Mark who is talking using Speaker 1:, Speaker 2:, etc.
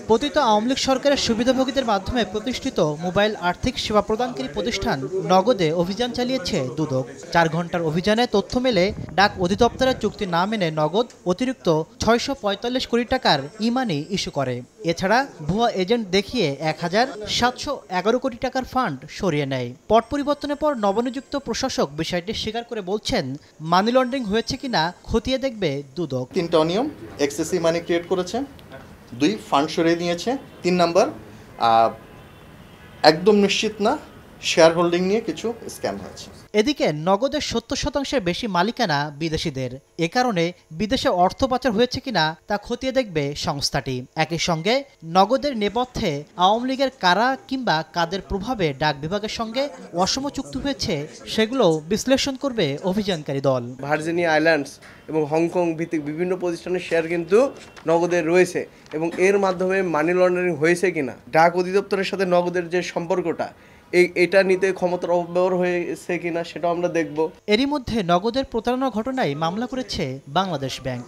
Speaker 1: পতিত আওয়ামী লীগ সরকারের সুবিধাভোগীদের মাধ্যমে প্রতিষ্ঠিত মোবাইল আর্থিক সেবা প্রদানকারী প্রতিষ্ঠান নগদে অভিযান চালিয়েছে দুদক। 4 ঘন্টার অভিযানে তথ্য মেলে ডাক অধিদপ্তরের চুক্তি না মেনে নগদ অতিরিক্ত 645 কোটি টাকার ই-মানি ইস্যু করে। এছাড়া ভুয়া এজেন্ট দেখিয়ে 1711 কোটি টাকার ফান্ড সরিয়ে নেয়। পট পরিবর্তনের পর নবনিযুক্ত প্রশাসক বিষয়টি স্বীকার করে বলছেন, মানি লন্ডারিং হয়েছে কিনা খতিয়ে দেখবে দুদক।
Speaker 2: 3টা অনিয়ম, এক্সেসিভ মানি ক্রিয়েট করেছে, 2 ফান্ড সরিয়ে নিয়েছে, 3 নাম্বার একদম নিশ্চিত না শেয়ার হোল্ডিং নিয়ে কিছু স্ক্যাম হয়েছে।
Speaker 1: এদিকে নগদের 70% বেশি মালিকানা বিদেশিদের। এ কারণে বিদেশে অর্থ পাচার হয়েছে কিনা তা খতিয়ে দেখবে সংস্থাটি। একই সঙ্গে নগদের নেপথ্যে আওয়ামী লীগের কারা কিংবা কাদের প্রভাবে ডাক বিভাগের সঙ্গে অসম চুক্তি হয়েছে সেগুলো বিশ্লেষণ করবে অভিযানকারী দল।
Speaker 3: ভার্জিনিয়া আইল্যান্ডস এবং হংকং ভিত্তিক বিভিন্ন প্রতিষ্ঠানের শেয়ার কিন্তু নগদের রয়েছে এবং এর মাধ্যমে মানি লন্ডারিং হয়েছে কিনা, ডাক অধিদপ্তরের সাথে নগদের যে সম্পর্কটা এটা নিতে ক্ষমতার অপব্যবহার হয়েছে কিনা সেটাও আমরা দেখব।
Speaker 1: এরই মধ্যে নগদের প্রতারণার ঘটনায় মামলা করেছে বাংলাদেশ ব্যাংক।